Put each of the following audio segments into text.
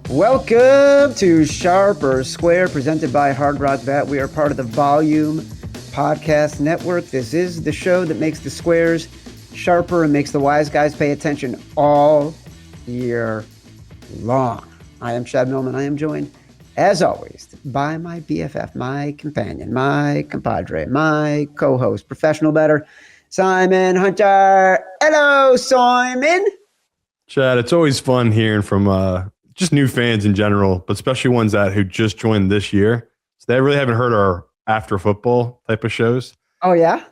Welcome to Sharp or Square, presented by Hard Rock Bet. We are part of the Volume Podcast Network. This is the show that makes the squares sharper and makes the wise guys pay attention all year long. I am Chad Millman. I am joined, as always, by my BFF, my companion, my compadre, my co-host, professional bettor, Simon Hunter. Hello, Simon. Chad, it's always fun hearing from just new fans in general, but especially ones who just joined this year. So they really haven't heard our after football type of shows. Oh, yeah?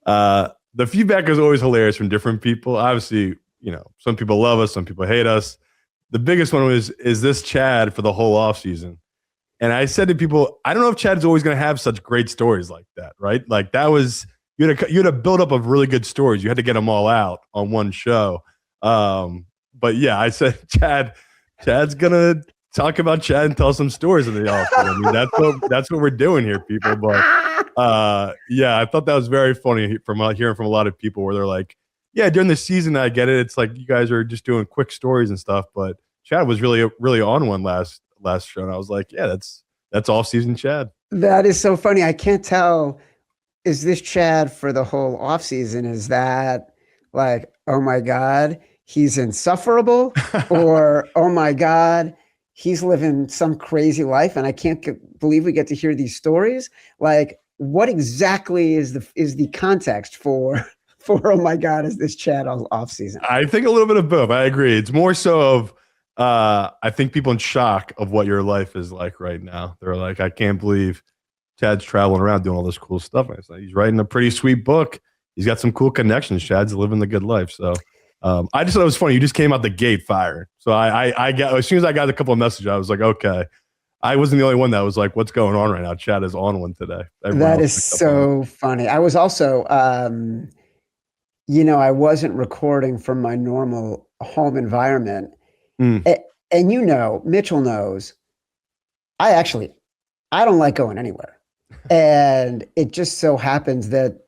The feedback is always hilarious from different people. Obviously, some people love us, some people hate us. The biggest one was, is this Chad for the whole offseason? And I said to people, I don't know if Chad's always going to have such great stories like that, right? Like that was, you had a buildup of really good stories. You had to get them all out on one show. But yeah, I said, Chad's gonna talk about Chad and tell some stories in the office. I mean, that's what we're doing here, people. But yeah, I thought that was very funny from hearing from a lot of people where they're like, yeah, during the season, I get it. It's like you guys are just doing quick stories and stuff, but Chad was really on one last show, and I was like, yeah, that's off season Chad. That is so funny. I can't tell. Is this Chad for the whole off season? Is that like, oh my God, he's insufferable, or oh my God, he's living some crazy life and I can't believe we get to hear these stories? Like, what exactly is the context for oh my God, is this Chad off season? I think a little bit of both. I agree. It's more so of I think people in shock of what your life is like right now. They're like, I can't believe Chad's traveling around doing all this cool stuff. And it's like, he's writing a pretty sweet book. He's got some cool connections. Chad's living the good life. So I just thought it was funny. You just came out the gate firing. So I got, as soon as I got a couple of messages, I was like, okay. I wasn't the only one that was like, what's going on right now? Chad is on one today. That is so funny. I was also, I wasn't recording from my normal home environment. And Mitchell knows, I don't like going anywhere. And it just so happens that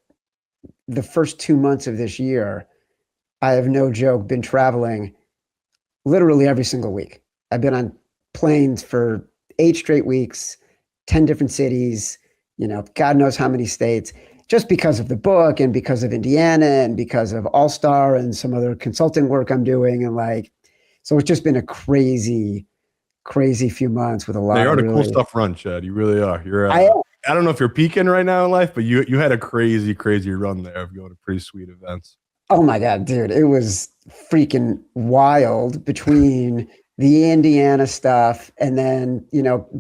the first 2 months of this year, I have no joke, been traveling literally every single week. I've been on planes for 8 straight weeks, 10 different cities, God knows how many states, just because of the book and because of Indiana and because of All-Star and some other consulting work I'm doing. And so it's just been a crazy few months with a lot of They are the really cool stuff run, Chad. You really are. I don't know if you're peaking right now in life, but you had a crazy run there of going to pretty sweet events. Oh my God, dude. It was freaking wild between the Indiana stuff and then,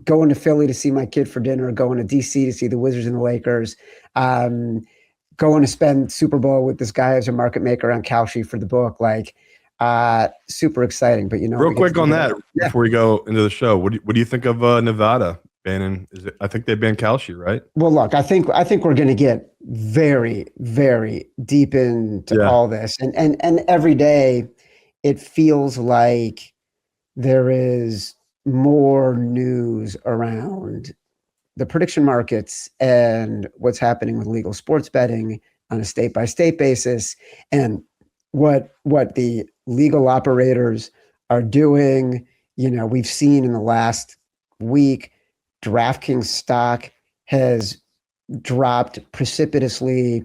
going to Philly to see my kid for dinner, going to DC to see the Wizards and the Lakers, going to spend Super Bowl with this guy as a market maker on Kalshi for the book. Super exciting. But, real quick on that, before we go into the show, what do you think of Nevada banning? I think they banned Kalshi, right? Well, look, I think we're going to get very, very deep into all this, and every day it feels like there is more news around the prediction markets and what's happening with legal sports betting on a state-by-state basis, and what the legal operators are doing. We've seen in the last week, DraftKings stock has dropped precipitously.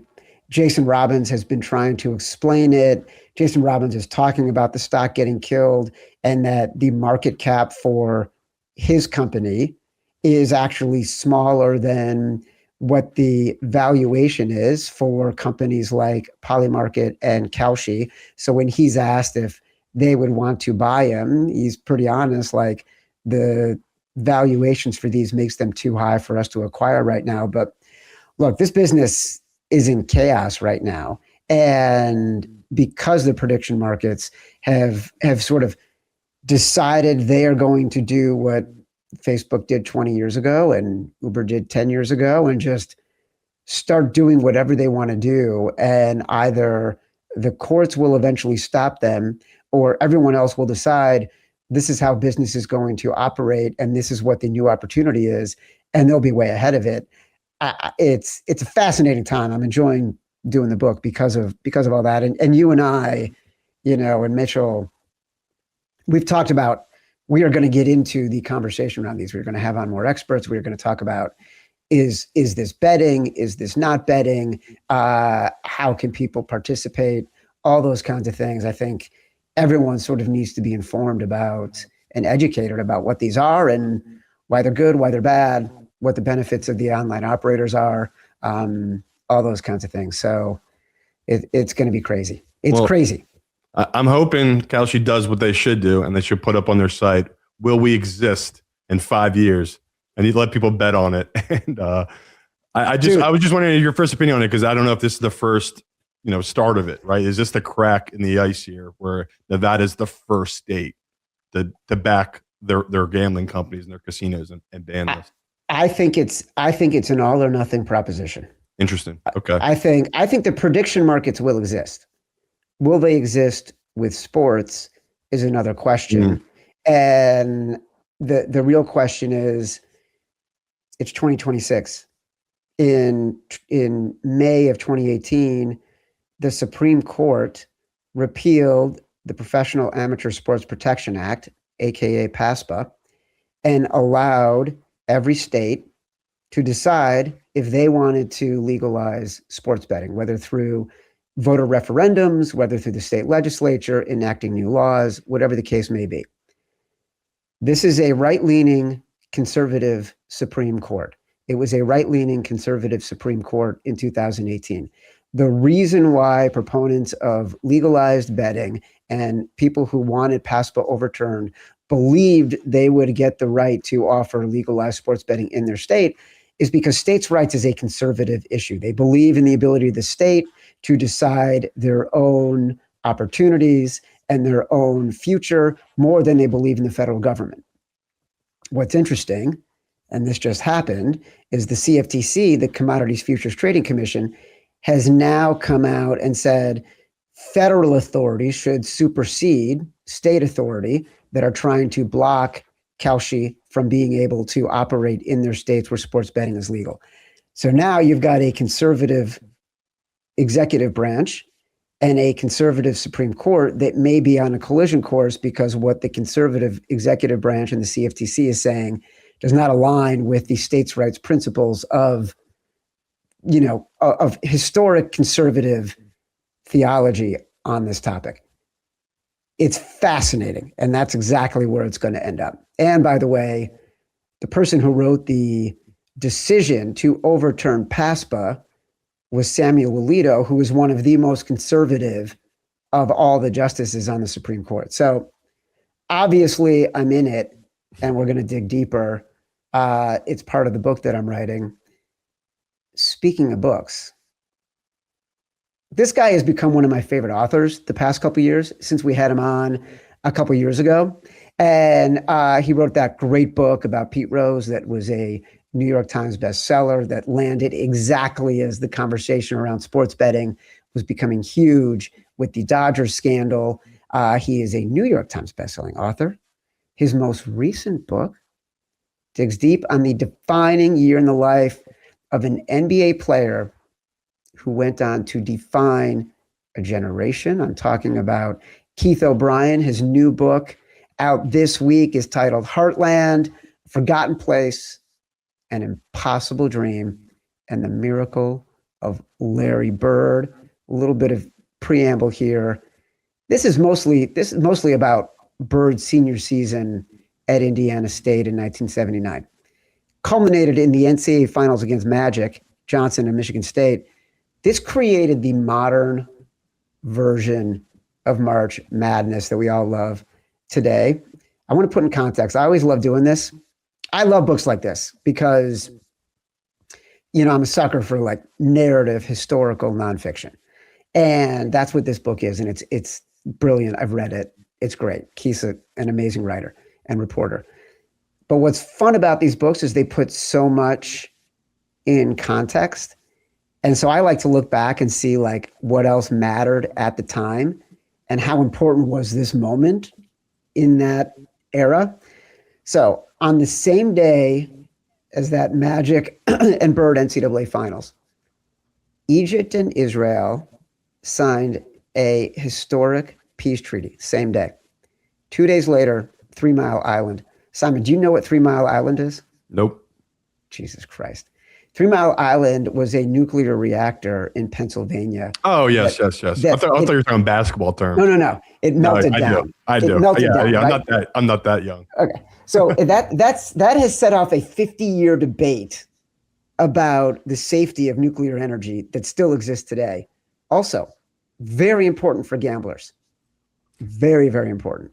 Jason Robbins has been trying to explain it. Jason Robbins is talking about the stock getting killed and that the market cap for his company is actually smaller than what the valuation is for companies like Polymarket and Kalshi. So when he's asked if they would want to buy him, he's pretty honest, like the valuations for these makes them too high for us to acquire right now. But look, this business is in chaos right now. And because the prediction markets have sort of decided they are going to do what Facebook did 20 years ago and Uber did 10 years ago and just start doing whatever they want to do. And either the courts will eventually stop them or everyone else will decide this is how business is going to operate and this is what the new opportunity is, and they'll be way ahead of it. It's a fascinating time. I'm enjoying doing the book because of all that. And you and I, and Mitchell, we've talked about we are going to get into the conversation around these. We're going to have on more experts. We're going to talk about, is this betting? Is this not betting? How can people participate? All those kinds of things. I think everyone sort of needs to be informed about and educated about what these are and why they're good, why they're bad, what the benefits of the online operators are, all those kinds of things. So it's going to be crazy. It's crazy. I'm hoping Kalshi does what they should do, and they should put up on their site, will we exist in 5 years? And you let people bet on it. And I was just wondering your first opinion on it, because I don't know if this is the first start of it, right? Is this the crack in the ice here where Nevada is the first state to back their gambling companies and their casinos and ban this? I think it's an all or nothing proposition. Interesting. Okay. I think the prediction markets will exist. Will they exist with sports is another question. And the real question is, it's 2026. In May of 2018, the Supreme Court repealed the Professional Amateur Sports Protection Act, aka PASPA, and allowed every state to decide if they wanted to legalize sports betting, whether through voter referendums, whether through the state legislature, enacting new laws, whatever the case may be. This is a right-leaning conservative Supreme Court. It was a right-leaning conservative Supreme Court in 2018. The reason why proponents of legalized betting and people who wanted PASPA overturned believed they would get the right to offer legalized sports betting in their state is because states' rights is a conservative issue. They believe in the ability of the state to decide their own opportunities and their own future more than they believe in the federal government. What's interesting, and this just happened, is the CFTC, the Commodities Futures Trading Commission, has now come out and said federal authorities should supersede state authority that are trying to block Kalshi from being able to operate in their states where sports betting is legal. So now you've got a conservative executive branch and a conservative Supreme Court that may be on a collision course because what the conservative executive branch and the CFTC is saying does not align with the states' rights principles of historic conservative theology on this topic. It's fascinating, and that's exactly where it's going to end up. And by the way, the person who wrote the decision to overturn PASPA was Samuel Alito, who is one of the most conservative of all the justices on the Supreme Court. So obviously I'm in it, and we're going to dig deeper. It's part of the book that I'm writing. Speaking of books, this guy has become one of my favorite authors the past couple of years since we had him on a couple of years ago. And he wrote that great book about Pete Rose that was a New York Times bestseller that landed exactly as the conversation around sports betting was becoming huge with the Dodgers scandal. He is a New York Times bestselling author. His most recent book digs deep on the defining year in the life of an NBA player who went on to define a generation. I'm talking about Keith O'Brien. His new book out this week is titled Heartland, Forgotten Place, An Impossible Dream, and the Miracle of Larry Bird. A little bit of preamble here. This is mostly about Bird's senior season at Indiana State in 1979. Culminated in the NCAA Finals against Magic Johnson and Michigan State. This created the modern version of March Madness that we all love today. I want to put in context. I always love doing this. I love books like this because, I'm a sucker for like narrative, historical nonfiction. And that's what this book is. And it's brilliant. I've read it. It's great. Keith's an amazing writer and reporter. But what's fun about these books is they put so much in context. And so I like to look back and see like what else mattered at the time and how important was this moment in that era. So on the same day as that Magic and Bird NCAA Finals, Egypt and Israel signed a historic peace treaty, same day. 2 days later, 3 Mile Island. Simon, do you know what 3 Mile Island is? Nope. Jesus Christ. 3 Mile Island was a nuclear reactor in Pennsylvania. Oh, yes. I thought you were talking basketball terms. No. It melted down. I do. Melted down, right? I'm not that young. Okay. So that has set off a 50-year debate about the safety of nuclear energy that still exists today. Also, very important for gamblers. Very, very important.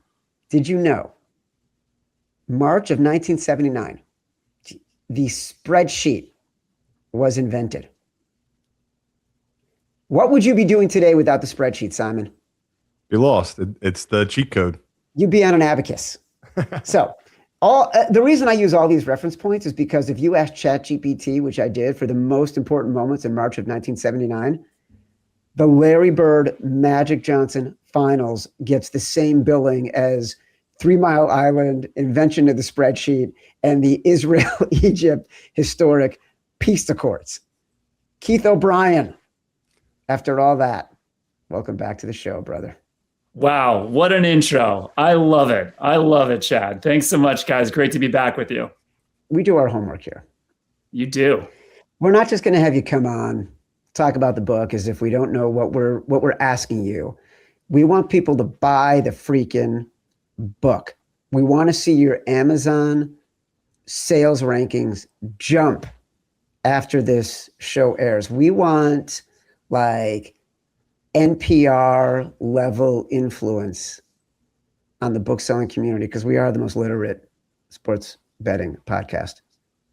Did you know, March of 1979, the spreadsheet was invented. What would you be doing today without the spreadsheet, Simon? You're lost. It's the cheat code. You'd be on an abacus. So the reason I use all these reference points is because if you ask ChatGPT, which I did for the most important moments in March of 1979, the Larry Bird Magic Johnson Finals gets the same billing as 3 Mile Island, invention of the spreadsheet, and the Israel-Egypt historic peace accords. Keith O'Brien, after all that, welcome back to the show, brother. Wow, what an intro. I love it, Chad. Thanks so much, guys. Great to be back with you. We do our homework here. You do. We're not just going to have you come on, talk about the book as if we don't know what we're asking you. We want people to buy the freaking book. We want to see your Amazon sales rankings jump after this show airs. We want like NPR level influence on the book selling community because we are the most literate sports betting podcast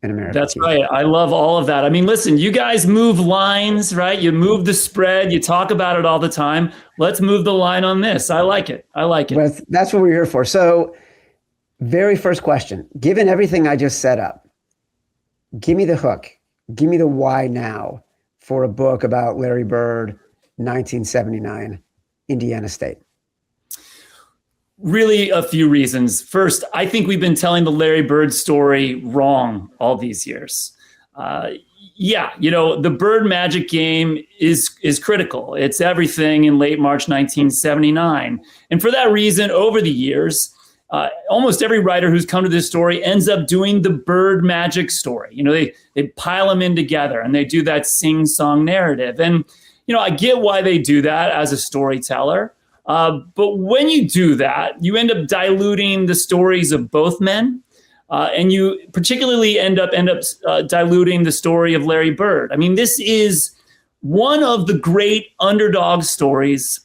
in America. That's right. I love all of that. I mean, listen, you guys move lines, right? You move the spread. You talk about it all the time. Let's move the line on this. I like it. But that's what we're here for. So very first question, given everything I just set up, give me the hook. Give me the why now for a book about Larry Bird, 1979, Indiana State. Really a few reasons. First, I think we've been telling the Larry Bird story wrong all these years. The Bird Magic game is critical. It's everything in late March 1979. And for that reason, over the years, almost every writer who's come to this story ends up doing the Bird Magic story. They pile them in together and they do that sing-song narrative. And, I get why they do that as a storyteller. But when you do that, you end up diluting the stories of both men. And you particularly end up diluting the story of Larry Bird. I mean, this is one of the great underdog stories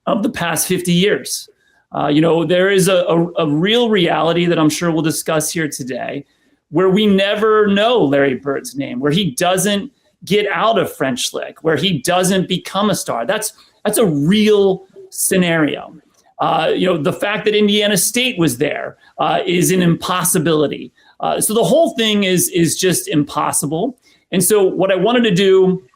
of the past 50 years. There is a real reality that I'm sure we'll discuss here today where we never know Larry Bird's name, where he doesn't get out of French Lick, where he doesn't become a star. That's a real scenario. The fact that Indiana State was there is an impossibility. So the whole thing is just impossible. And so what I wanted to do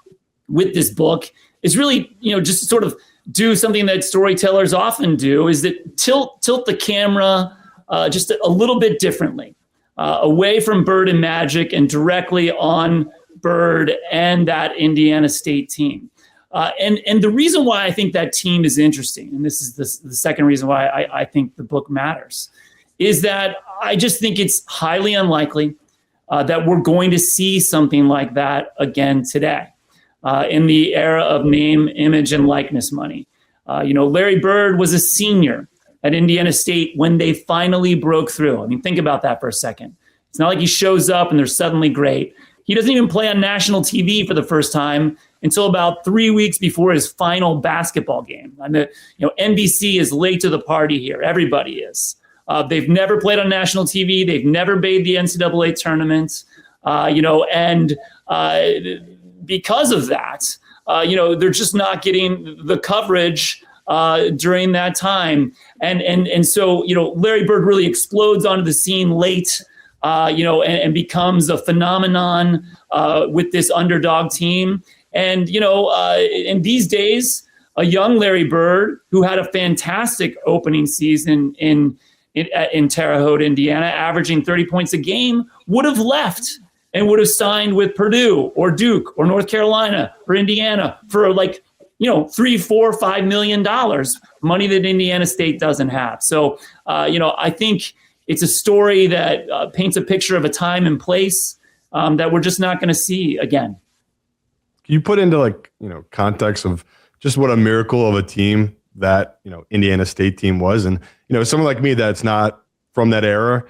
with this book is really, just sort of do something that storytellers often do, is that tilt the camera just a little bit differently, away from Bird and Magic and directly on Bird and that Indiana State team. And the reason why I think that team is interesting, and this is the second reason why I think the book matters, is that I just think it's highly unlikely that we're going to see something like that again today in the era of name, image, and likeness money. Larry Bird was a senior at Indiana State when they finally broke through. I mean, think about that for a second. It's not like he shows up and they're suddenly great. He doesn't even play on national TV for the first time until about 3 weeks before his final basketball game. And NBC is late to the party here. Everybody is. They've never played on national TV. They've never made the NCAA tournament. And because of that, they're just not getting the coverage during that time. And so, Larry Bird really explodes onto the scene late, and becomes a phenomenon with this underdog team. And, in these days, a young Larry Bird who had a fantastic opening season in Terre Haute, Indiana, averaging 30 points a game, would have left and would have signed with Purdue or Duke or North Carolina or Indiana for $3, $4, $5 million, money that Indiana State doesn't have. So, I think It's a story that paints a picture of a time and place that we're just not going to see again. Can you put into context of just what a miracle of a team that, Indiana State team was? And, someone like me that's not from that era,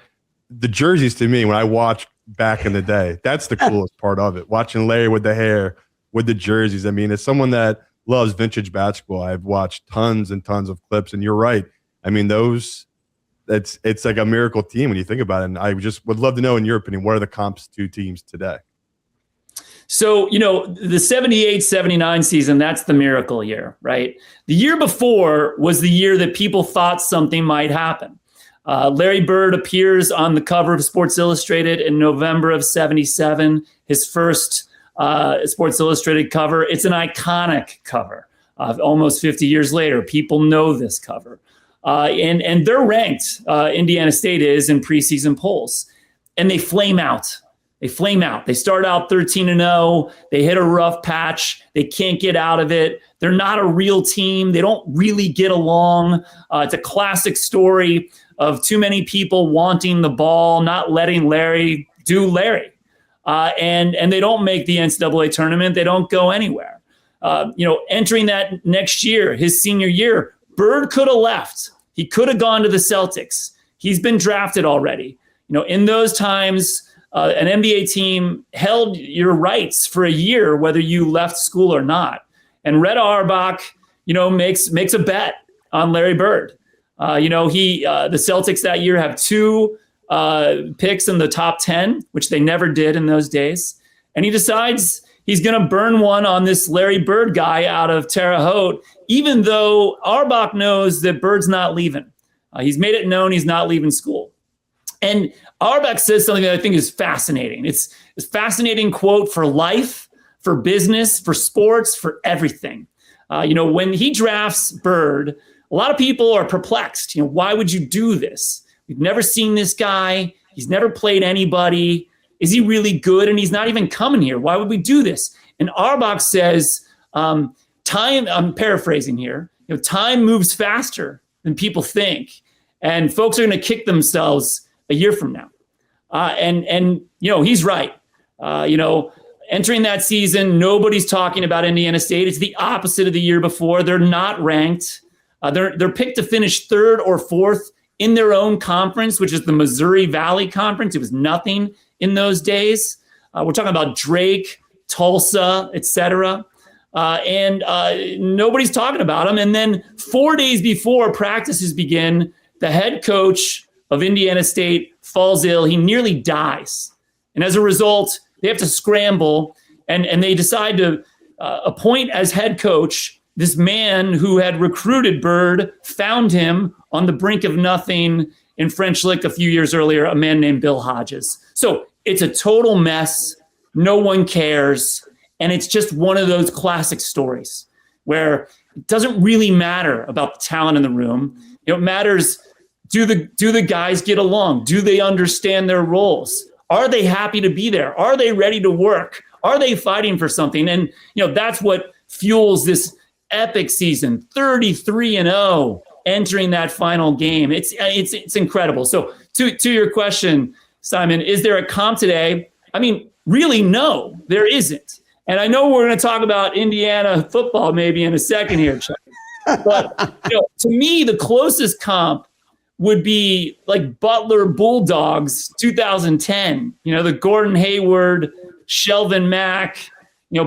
the jerseys to me, when I watch back in the day, that's the coolest part of it. Watching Larry with the hair, with the jerseys. I mean, as someone that loves vintage basketball, I've watched tons and tons of clips, and you're right. I mean, it's like a miracle team when you think about it. And I just would love to know, in your opinion, what are the comps to teams today? So, the 78-79 season, that's the miracle year, right? The year before was the year that people thought something might happen. Larry Bird appears on the cover of Sports Illustrated in November of 77, his first Sports Illustrated cover. It's an iconic cover. Almost 50 years later, people know this cover. And they're ranked, Indiana State is, in preseason polls. And they flame out. They start out 13-0. They hit a rough patch. They can't get out of it. They're not a real team. They don't really get along. It's a classic story of too many people wanting the ball, not letting Larry do Larry. And they don't make the NCAA tournament. They don't go anywhere. Entering that next year, his senior year, Bird could have left. He could have gone to the Celtics. He's been drafted already. In those times, an NBA team held your rights for a year, whether you left school or not. And Red Auerbach, makes a bet on Larry Bird. The Celtics that year have 2 picks in the top 10, which they never did in those days. And he decides he's going to burn one on this Larry Bird guy out of Terre Haute, even though Auerbach knows that Bird's not leaving. He's made it known he's not leaving school. And Auerbach says something that I think is fascinating. It's a fascinating quote for life, for business, for sports, for everything. When he drafts Bird, a lot of people are perplexed. Why would you do this? We've never seen this guy. He's never played anybody. Is he really good? And he's not even coming here. Why would we do this? And Auerbach says, time, I'm paraphrasing here, time moves faster than people think. And folks are going to kick themselves a year from now. And he's right. Entering that season, nobody's talking about Indiana State. It's the opposite of the year before. They're not ranked. They're picked to finish 3rd or 4th in their own conference, which is the Missouri Valley Conference. It was nothing in those days. We're talking about Drake, Tulsa, etc. And nobody's talking about them. And then 4 days before practices begin, the head coach of Indiana State falls ill. He nearly dies. And as a result, they have to scramble, and they decide to appoint as head coach this man who had recruited Bird, found him on the brink of nothing in French Lick a few years earlier, a man named Bill Hodges. So it's a total mess. No one cares. And it's just one of those classic stories where it doesn't really matter about the talent in the room. It matters, do the guys get along? Do they understand their roles? Are they happy to be there? Are they ready to work? Are they fighting for something? And that's what fuels this epic season, 33-0, entering that final game. It's incredible. So to your question, Simon, is there a comp today? I mean, really, no, there isn't. And I know we're going to talk about Indiana football maybe in a second here, Chuck. But to me, the closest comp would be like Butler Bulldogs 2010. The Gordon Hayward, Shelvin Mack,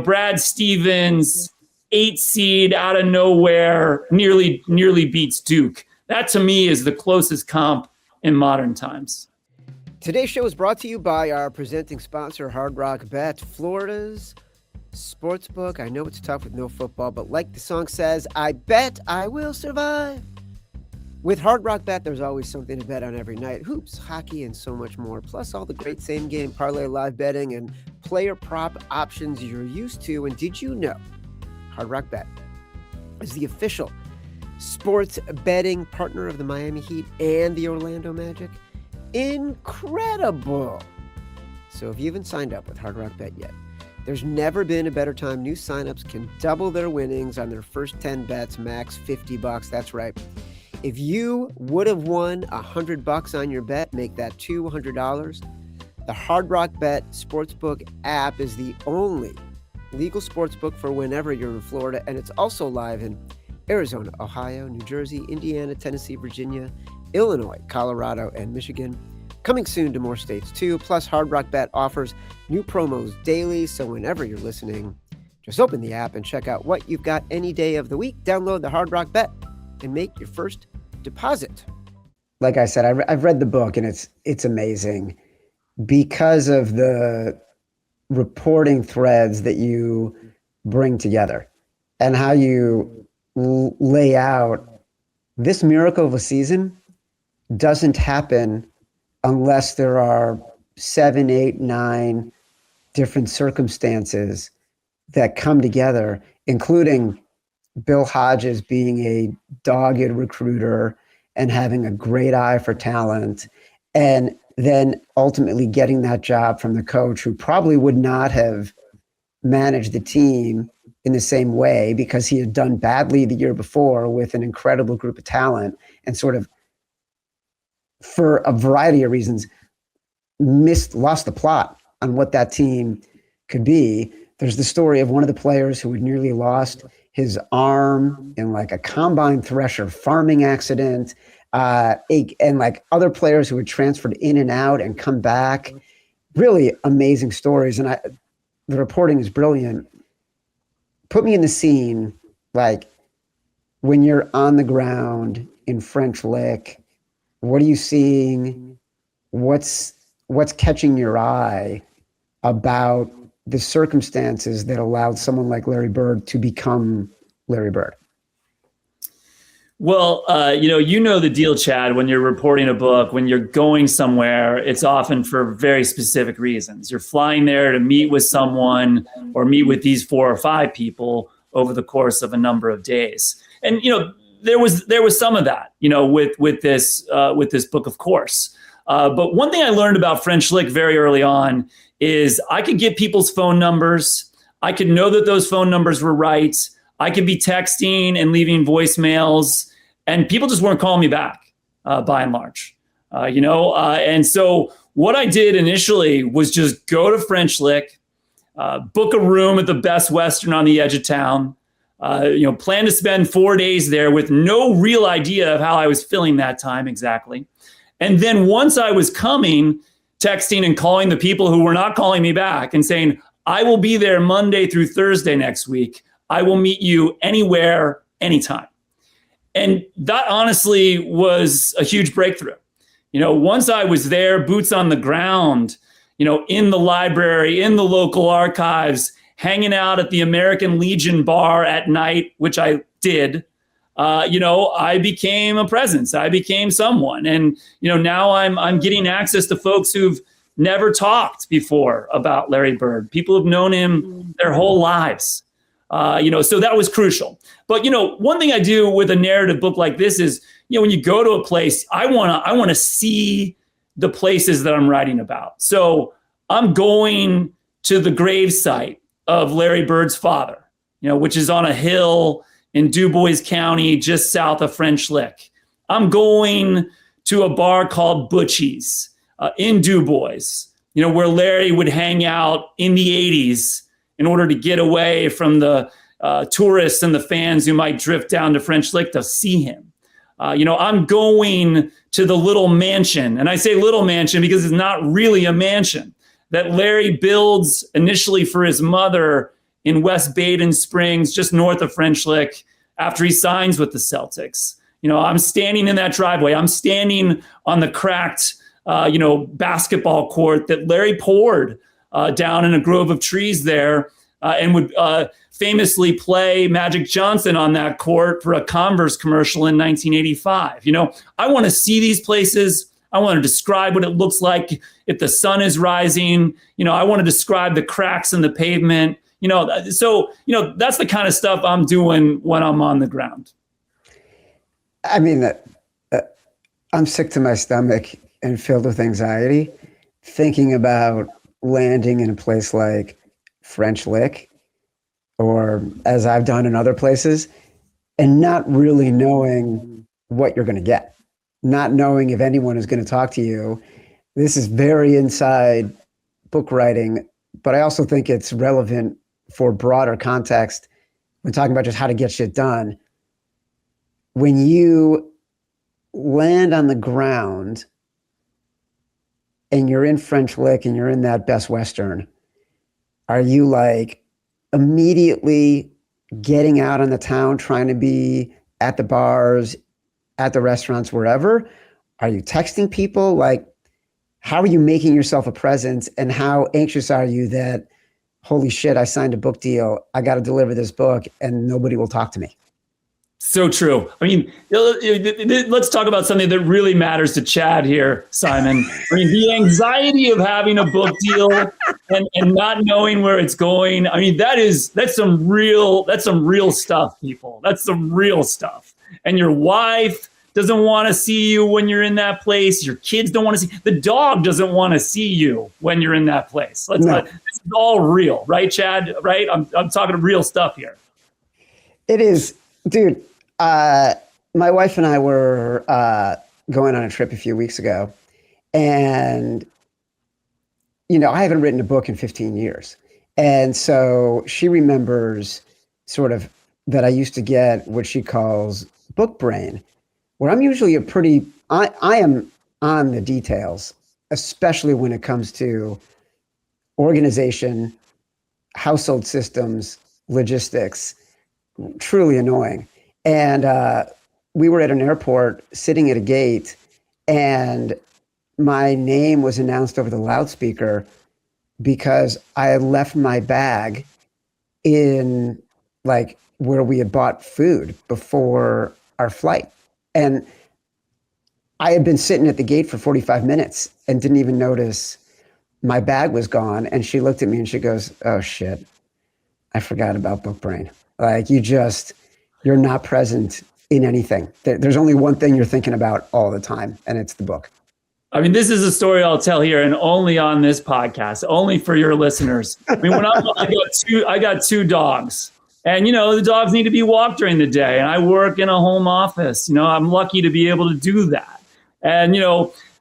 Brad Stevens, 8 seed out of nowhere, nearly beats Duke. That to me is the closest comp in modern times. Today's show is brought to you by our presenting sponsor, Hard Rock Bet, Florida's sportsbook. I know it's tough with no football, but like the song says, I bet I will survive. With Hard Rock Bet, there's always something to bet on every night. Hoops, hockey, and so much more. Plus all the great same-game parlay live betting and player prop options you're used to. And did you know Hard Rock Bet is the official sports betting partner of the Miami Heat and the Orlando Magic? Incredible! So if you haven't signed up with Hard Rock Bet yet, there's never been a better time. New signups can double their winnings on their first 10 bets, max $50. That's right. If you would have won $100 on your bet, make that $200. The Hard Rock Bet Sportsbook app is the only legal sportsbook for whenever you're in Florida, and it's also live in Arizona, Ohio, New Jersey, Indiana, Tennessee, Virginia, Illinois, Colorado, and Michigan. Coming soon to more states too. Plus, Hard Rock Bet offers new promos daily, so whenever you're listening, just open the app and check out what you've got any day of the week. Download the Hard Rock Bet and make your first deposit. Like I said, I've read the book, and it's amazing because of the reporting threads that you bring together and how you lay out this miracle of a season doesn't happen unless there are 7, 8, 9 different circumstances that come together, including Bill Hodges being a dogged recruiter and having a great eye for talent, and then ultimately getting that job from the coach who probably would not have managed the team in the same way because he had done badly the year before with an incredible group of talent and sort of, for a variety of reasons, lost the plot on what that team could be. There's the story of one of the players who had nearly lost his arm in like a combine thresher farming accident, and like other players who had transferred in and out and come back. Really amazing stories. And the reporting is brilliant. Put me in the scene, like when you're on the ground in French Lick, what are you seeing? What's catching your eye about the circumstances that allowed someone like Larry Bird to become Larry Bird? Well, you know the deal, Chad. When you're reporting a book, when you're going somewhere, it's often for very specific reasons. You're flying there to meet with someone or meet with these 4 or 5 people over the course of a number of days. And there was some of that, with this book, of course. But one thing I learned about French Lick very early on is I could get people's phone numbers. I could know that those phone numbers were right. I could be texting and leaving voicemails, and people just weren't calling me back, by and large. And so what I did initially was just go to French Lick, book a room at the Best Western on the edge of town, plan to spend 4 days there with no real idea of how I was feeling that time exactly. And then once I was coming, texting and calling the people who were not calling me back and saying, I will be there Monday through Thursday next week. I will meet you anywhere, anytime. And that honestly was a huge breakthrough. Once I was there, boots on the ground, in the library, in the local archives, hanging out at the American Legion bar at night, which I did, I became a presence. I became someone. And, now I'm getting access to folks who've never talked before about Larry Bird. People have known him their whole lives. So that was crucial. But, one thing I do with a narrative book like this is, when you go to a place, I want to see the places that I'm writing about. So I'm going to the gravesite of Larry Bird's father, which is on a hill in DuBois County, just south of French Lick. I'm going to a bar called Butchie's in DuBois, where Larry would hang out in the 80s in order to get away from the tourists and the fans who might drift down to French Lick to see him. I'm going to the little mansion, and I say little mansion because it's not really a mansion, that Larry builds initially for his mother in West Baden Springs, just north of French Lick, after he signs with the Celtics. I'm standing in that driveway. I'm standing on the cracked, basketball court that Larry poured down in a grove of trees there, and would famously play Magic Johnson on that court for a Converse commercial in 1985. I want to see these places. I want to describe what it looks like if the sun is rising. I want to describe the cracks in the pavement. So that's the kind of stuff I'm doing when I'm on the ground. I mean, I'm sick to my stomach and filled with anxiety thinking about landing in a place like French Lick, or as I've done in other places, and not really knowing what you're going to get, not knowing if anyone is going to talk to you. This is very inside book writing, but I also think it's relevant for broader context when talking about just how to get shit done. When you land on the ground and you're in French Lick and you're in that Best Western, are you like immediately getting out on the town, trying to be at the bars, at the restaurants, wherever? Are you texting people? Like, how are you making yourself a presence, and how anxious are you that, holy shit, I signed a book deal, I got to deliver this book and nobody will talk to me? So true. I mean, let's talk about something that really matters to Chad here, Simon. I mean, the anxiety of having a book deal and not knowing where it's going. I mean, that's some real stuff, people. That's some real stuff. And your wife doesn't want to see you when you're in that place. Your kids don't want to see. The dog doesn't want to see you when you're in that place. This is all real, right, Chad? Right? I'm talking real stuff here. It is, dude. My wife and I were going on a trip a few weeks ago, and I haven't written a book in 15 years, and so she remembers sort of that I used to get what she calls book brain, where I'm usually I am on the details, especially when it comes to organization, household systems, logistics. Truly annoying. And we were at an airport sitting at a gate, and my name was announced over the loudspeaker because I had left my bag in like where we had bought food before our flight. And I had been sitting at the gate for 45 minutes and didn't even notice my bag was gone. And she looked at me and she goes, "Oh shit, I forgot about book brain. Like you're not present in anything. There's only one thing you're thinking about all the time, and it's the book." I mean, this is a story I'll tell here, and only on this podcast, only for your listeners. I mean, I got two dogs, and the dogs need to be walked during the day, and I work in a home office. I'm lucky to be able to do that, and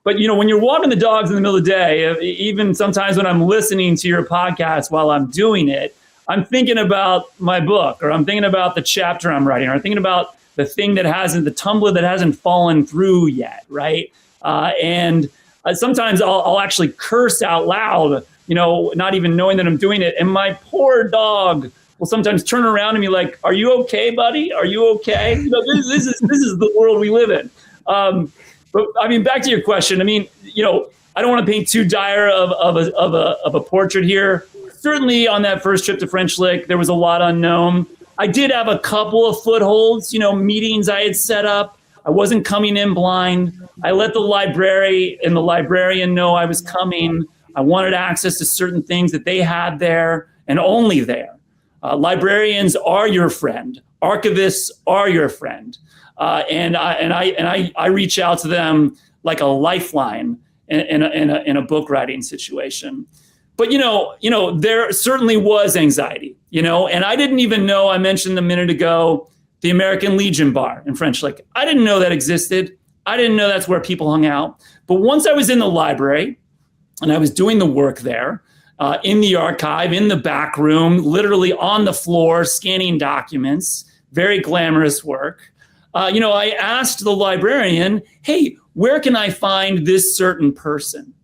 but when you're walking the dogs in the middle of the day, even sometimes when I'm listening to your podcast while I'm doing it, I'm thinking about my book, or I'm thinking about the chapter I'm writing, or I'm thinking about the thing the tumbler that hasn't fallen through yet, right? And sometimes I'll actually curse out loud, not even knowing that I'm doing it. And my poor dog will sometimes turn around and be like, "Are you okay, buddy? Are you okay?" This is the world we live in. But I mean, back to your question. I mean, I don't want to paint too dire of a portrait here. Certainly on that first trip to French Lick, there was a lot unknown. I did have a couple of footholds, meetings I had set up. I wasn't coming in blind. I let the library and the librarian know I was coming. I wanted access to certain things that they had there and only there. Librarians are your friend. Archivists are your friend. And I reach out to them like a lifeline in a book writing situation. But, there certainly was anxiety, and I didn't even know, I mentioned a minute ago, the American Legion bar in French Lick. I didn't know that existed. I didn't know that's where people hung out. But once I was in the library and I was doing the work there, in the archive, in the back room, literally on the floor, scanning documents, very glamorous work. I asked the librarian, "Hey, where can I find this certain person?"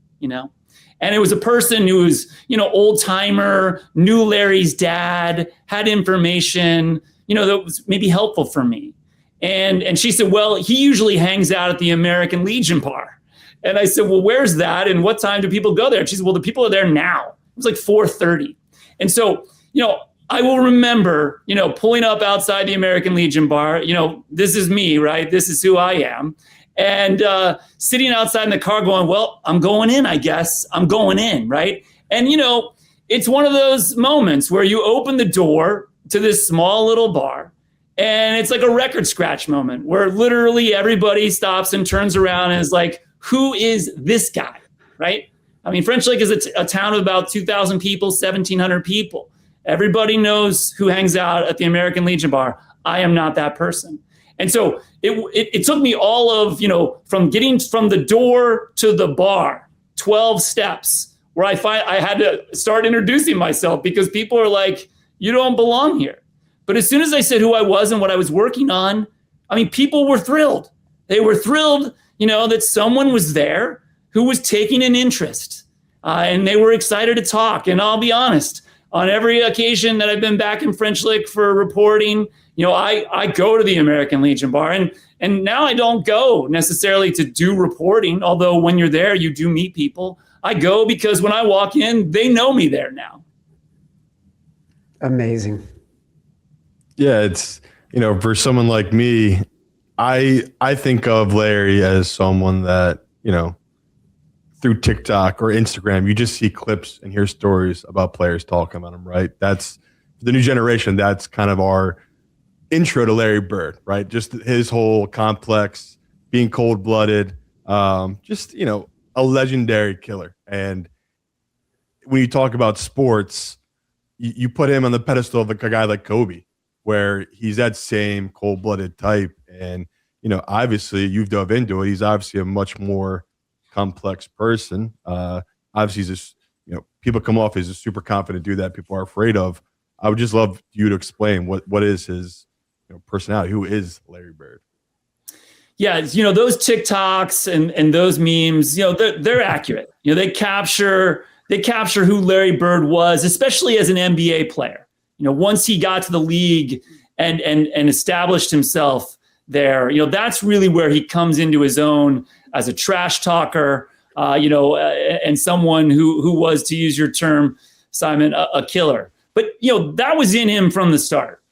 And it was a person who was, old timer, knew Larry's dad, had information, that was maybe helpful for me. And she said, "Well, he usually hangs out at the American Legion bar." And I said, "Well, where's that? And what time do people go there?" And she said, "Well, the people are there now." It was like 4:30. And so, I will remember, pulling up outside the American Legion bar, this is me, right? This is who I am. And sitting outside in the car going, "Well, I'm going in, I guess. I'm going in," right? And, it's one of those moments where you open the door to this small little bar, and it's like a record scratch moment where literally everybody stops and turns around and is like, "Who is this guy?" Right? I mean, French Lick is a town of about 2,000 people, 1,700 people. Everybody knows who hangs out at the American Legion bar. I am not that person. And so it took me all of, from getting from the door to the bar, 12 steps, where I had to start introducing myself because people are like, you don't belong here. But as soon as I said who I was and what I was working on, I mean, people were thrilled. They were thrilled, that someone was there who was taking an interest, and they were excited to talk. And I'll be honest, on every occasion that I've been back in French Lick for reporting, I go to the American Legion bar, and now I don't go necessarily to do reporting, although when you're there, you do meet people. I go because when I walk in, they know me there now. Amazing. Yeah, it's, for someone like me, I think of Larry as someone that, through TikTok or Instagram, you just see clips and hear stories about players talking about him, right? That's the new generation. That's kind of our intro to Larry Bird, right? Just his whole complex, being cold-blooded, just, a legendary killer. And when you talk about sports, you put him on the pedestal of a guy like Kobe, where he's that same cold-blooded type. And, obviously you've dove into it. He's obviously a much more complex person. Obviously, he's people come off as a super confident dude that people are afraid of. I would just love you to explain what is his personality. Who is Larry Bird? Yeah, those TikToks and those memes, they're accurate. They capture who Larry Bird was, especially as an NBA player. Once he got to the league and established himself there, that's really where he comes into his own as a trash talker, and someone who was, to use your term, Simon, a killer. But that was in him from the start.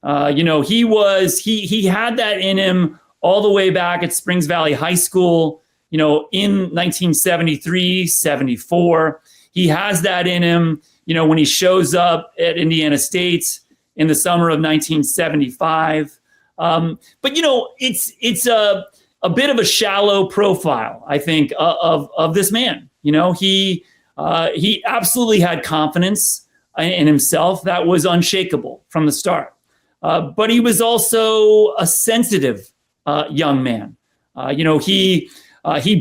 He had that in him all the way back at Springs Valley High School, in 1973, 74. He has that in him, when he shows up at Indiana State in the summer of 1975. But it's a bit of a shallow profile, I think, of this man. He absolutely had confidence in himself that was unshakable from the start. But he was also a sensitive young man. He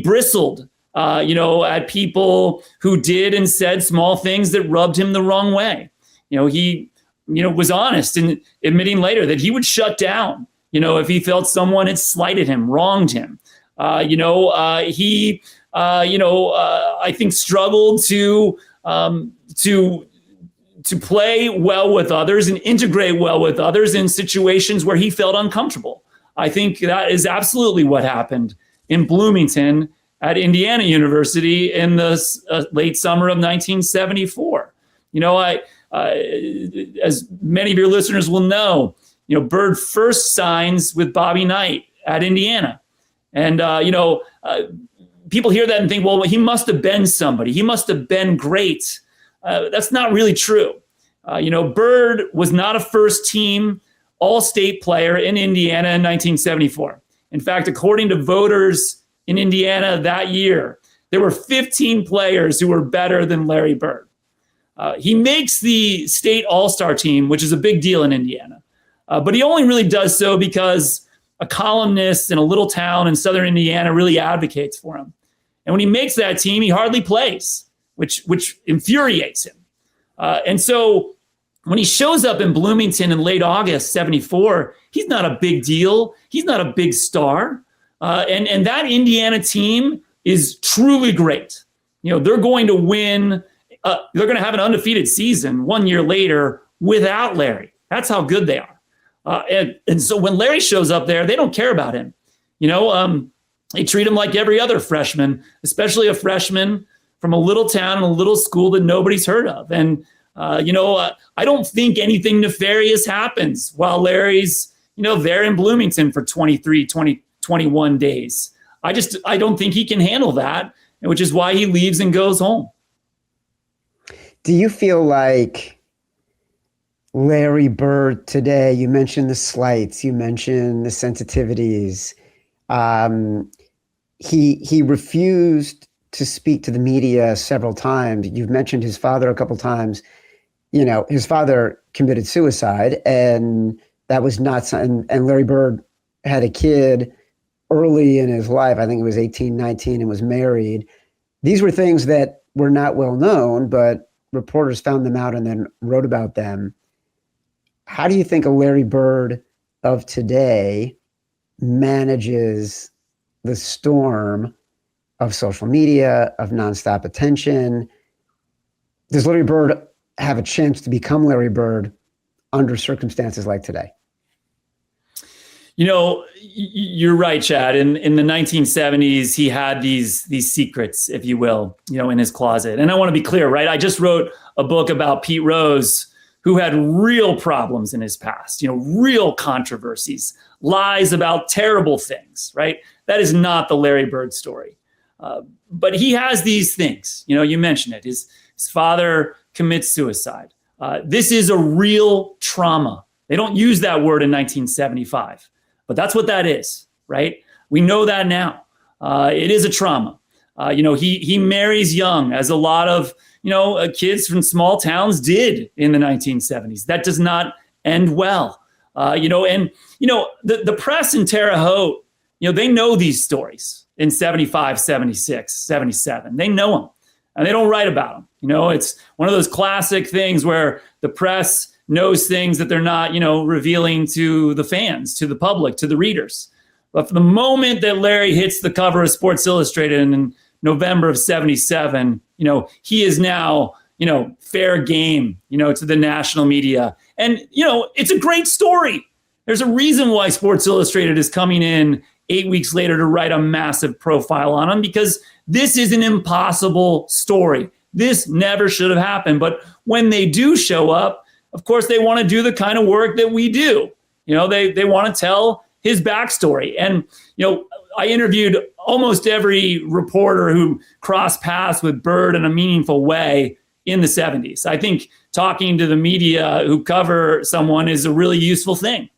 bristled, at people who did and said small things that rubbed him the wrong way. He was honest in admitting later that he would shut down, if he felt someone had slighted him, wronged him. He I think struggled to play well with others and integrate well with others in situations where he felt uncomfortable. I think that is absolutely what happened in Bloomington at Indiana University in the late summer of 1974. As many of your listeners will know, Bird first signs with Bobby Knight at Indiana. And, people hear that and think, well, he must have been somebody. He must have been great. That's not really true. Bird was not a first team all-state player in Indiana in 1974. In fact, according to voters in Indiana that year, there were 15 players who were better than Larry Bird. He makes the state all-star team, which is a big deal in Indiana. But he only really does so because a columnist in a little town in southern Indiana really advocates for him. And when he makes that team, he hardly plays, which infuriates him. And so when he shows up in Bloomington in late August 74, he's not a big deal. He's not a big star. And that Indiana team is truly great. They're going to win. They're going to have an undefeated season 1 year later without Larry. That's how good they are. And so when Larry shows up there, they don't care about him. They treat him like every other freshman, especially a freshman from a little town and a little school that nobody's heard of. And, I don't think anything nefarious happens while Larry's, there in Bloomington for 21 days. I don't think he can handle that, which is why he leaves and goes home. Do you feel like Larry Bird today, you mentioned the slights, you mentioned the sensitivities. He refused to speak to the media several times. You've mentioned his father a couple times. His father committed suicide, and that was not, and Larry Bird had a kid early in his life. I think it was 18, 19, and was married. These were things that were not well known, but reporters found them out and then wrote about them. How do you think a Larry Bird of today manages the storm of social media, of nonstop attention? Does Larry Bird have a chance to become Larry Bird under circumstances like today? You know, you're right, Chad. In the 1970s, he had these secrets, if you will, you know, in his closet. And I want to be clear, right? I just wrote a book about Pete Rose, who had real problems in his past, you know, real controversies, lies about terrible things, right? That is not the Larry Bird story. But he has these things, you know, you mentioned it. His father commits suicide. This is a real trauma. They don't use that word in 1975. But that's what that is, right? We know that now. It is a trauma. You know, he marries young, as a lot of, you know, kids from small towns did in the 1970s. That does not end well. You know, and, you know, the press in Terre Haute, you know, they know these stories in 75, 76, 77. They know them and they don't write about them. You know, it's one of those classic things where the press knows things that they're not, you know, revealing to the fans, to the public, to the readers. But for the moment that Larry hits the cover of Sports Illustrated in November of 77, you know, he is now, you know, fair game, you know, to the national media. And, you know, it's a great story. There's a reason why Sports Illustrated is coming in 8 weeks later to write a massive profile on him, because this is an impossible story. This never should have happened. But when they do show up, of course, they want to do the kind of work that we do. You know, they want to tell his backstory. And, you know, I interviewed almost every reporter who crossed paths with Bird in a meaningful way in the 70s. I think talking to the media who cover someone is a really useful thing.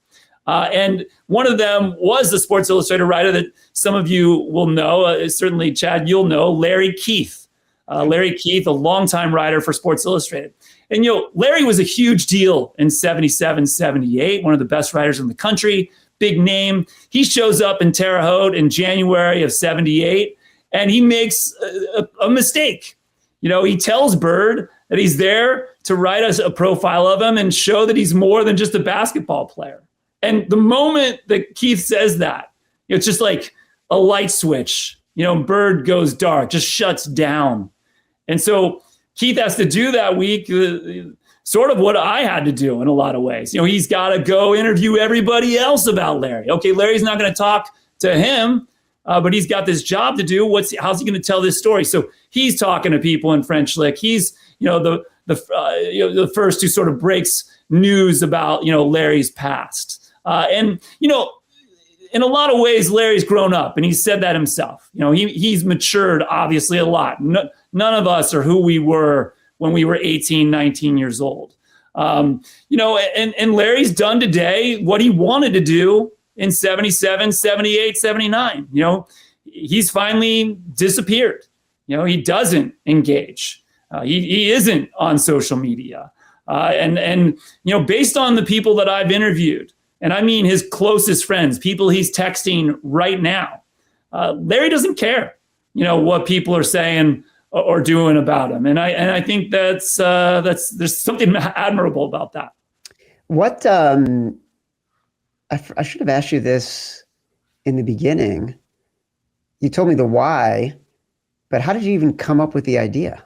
And one of them was the Sports Illustrated writer that some of you will know, certainly Chad, you'll know, Larry Keith. Larry Keith, a longtime writer for Sports Illustrated. And, you know, Larry was a huge deal in 77, 78, one of the best writers in the country, big name. He shows up in Terre Haute in January of 78, and he makes a mistake. You know, he tells Bird that he's there to write us a profile of him and show that he's more than just a basketball player. And the moment that Keith says that, you know, it's just like a light switch. You know, Bird goes dark, just shuts down. And so Keith has to do that week sort of what I had to do in a lot of ways. You know, he's got to go interview everybody else about Larry. Okay, Larry's not going to talk to him, but he's got this job to do. How's he going to tell this story? So he's talking to people in French Lick. He's, you know, the first who sort of breaks news about, you know, Larry's past. And, you know, in a lot of ways, Larry's grown up, and he said that himself. You know, he's matured, obviously, a lot. None of us are who we were when we were 18, 19 years old. You know, and Larry's done today what he wanted to do in 77, 78, 79. You know, he's finally disappeared. You know, he doesn't engage. He isn't on social media. And you know, based on the people that I've interviewed, and I mean his closest friends, people he's texting right now, Larry doesn't care, you know, what people are saying or doing about him. And I think that's there's something admirable about that. What I should have asked you this in the beginning. You told me the why, but how did you even come up with the idea?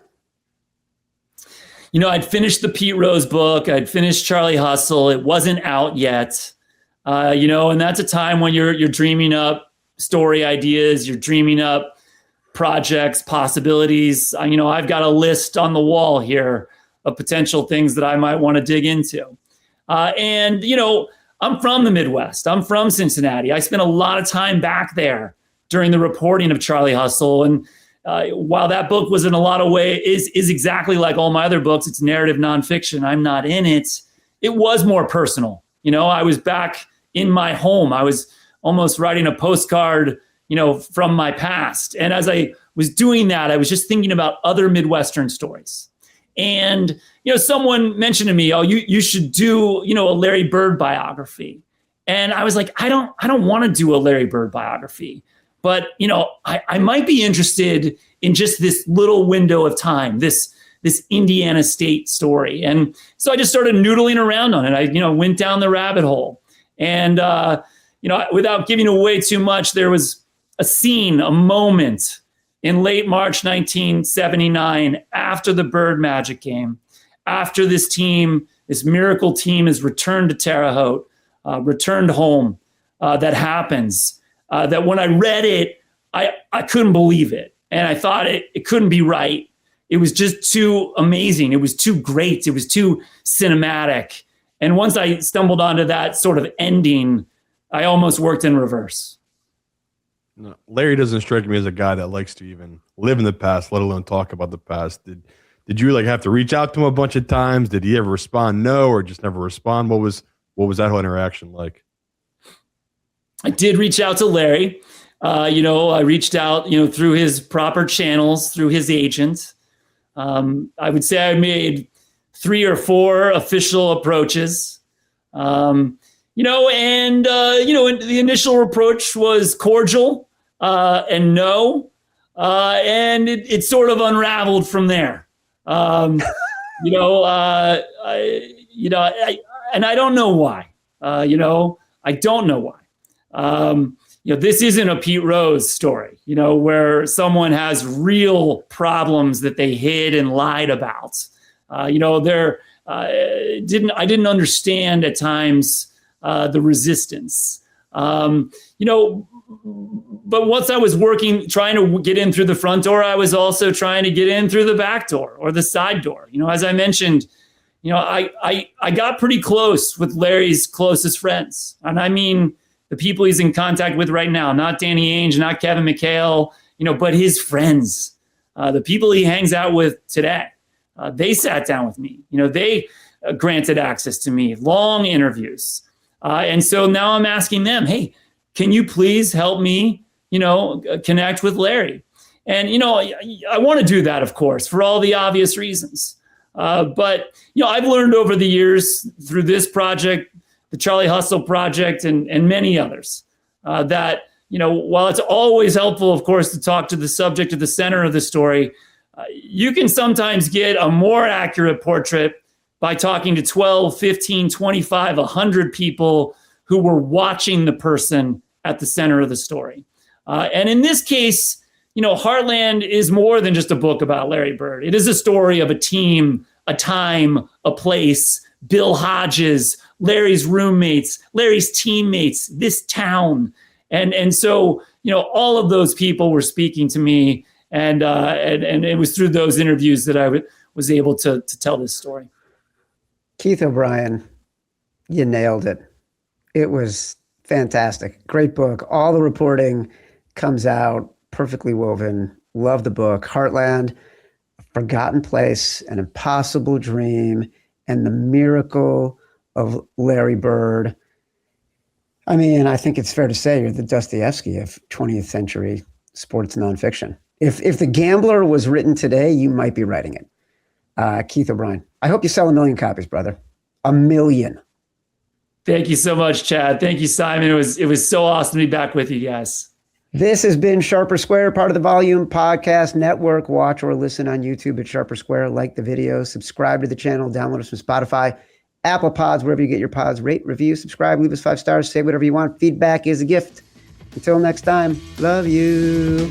You know, I'd finished the Pete Rose book. I'd finished Charlie Hustle. It wasn't out yet. You know, and that's a time when you're dreaming up story ideas, you're dreaming up projects, possibilities. You know, I've got a list on the wall here of potential things that I might want to dig into. And, you know, I'm from the Midwest. I'm from Cincinnati. I spent a lot of time back there during the reporting of Charlie Hustle. And while that book was in a lot of ways is exactly like all my other books, it's narrative nonfiction. I'm not in it. It was more personal. You know, I was back in my home. I was almost writing a postcard, you know, from my past. And as I was doing that, I was just thinking about other Midwestern stories. And, you know, someone mentioned to me, oh, you should do, you know, a Larry Bird biography. And I was like, I don't want to do a Larry Bird biography, but I might be interested in just this little window of time, this Indiana State story. And so I just started noodling around on it. I went down the rabbit hole, and without giving away too much, there was a scene, a moment in late March 1979, after the Bird Magic game, after this miracle team is returned to Terre Haute, returned home, that happens, that when I read it, I couldn't believe it. And I thought it couldn't be right. It was just too amazing. It was too great. It was too cinematic. And once I stumbled onto that sort of ending, I almost worked in reverse. No, Larry doesn't strike me as a guy that likes to even live in the past, let alone talk about the past. Did you have to reach out to him a bunch of times? Did he ever respond no, or just never respond? What was that whole interaction like? I did reach out to Larry. I reached out, through his proper channels, through his agent. I would say I made 3 or 4 official approaches. And the initial approach was cordial and no, and it sort of unraveled from there. And I don't know why. I don't know why. This isn't a Pete Rose story, where someone has real problems that they hid and lied about. I didn't understand at times the resistance. But once I was trying to get in through the front door, I was also trying to get in through the back door or the side door. As I mentioned, I got pretty close with Larry's closest friends. And I mean, the people he's in contact with right now, not Danny Ainge, not Kevin McHale, but his friends, the people he hangs out with today. They sat down with me. They granted access to me, long interviews. And so now I'm asking them, hey, can you please help me, connect with Larry? And, I want to do that, of course, for all the obvious reasons. But I've learned over the years through this project, the Charlie Hustle project, and many others, that, while it's always helpful, of course, to talk to the subject at the center of the story, you can sometimes get a more accurate portrait by talking to 12, 15, 25, 100 people who were watching the person at the center of the story. And in this case, Heartland is more than just a book about Larry Bird. It is a story of a team, a time, a place, Bill Hodges, Larry's roommates, Larry's teammates, this town. And so, all of those people were speaking to me, and it was through those interviews that I was able to tell this story. Keith O'Brien, you nailed it. It was fantastic. Great book. All the reporting comes out perfectly woven. Love the book. Heartland, A Forgotten Place, An Impossible Dream, and the Miracle of Larry Bird. I mean, I think it's fair to say you're the Dostoevsky of 20th century sports nonfiction. If The Gambler was written today, you might be writing it. Keith O'Brien, I hope you sell 1 million copies, brother. 1 million. Thank you so much, Chad. Thank you, Simon. It was so awesome to be back with you guys. This has been Sharper Square, part of the Volume Podcast Network. Watch or listen on YouTube at Sharper Square. Like the video, subscribe to the channel, download us from Spotify, Apple Pods, wherever you get your pods. Rate, review, subscribe, leave us 5 stars, say whatever you want. Feedback is a gift. Until next time, love you.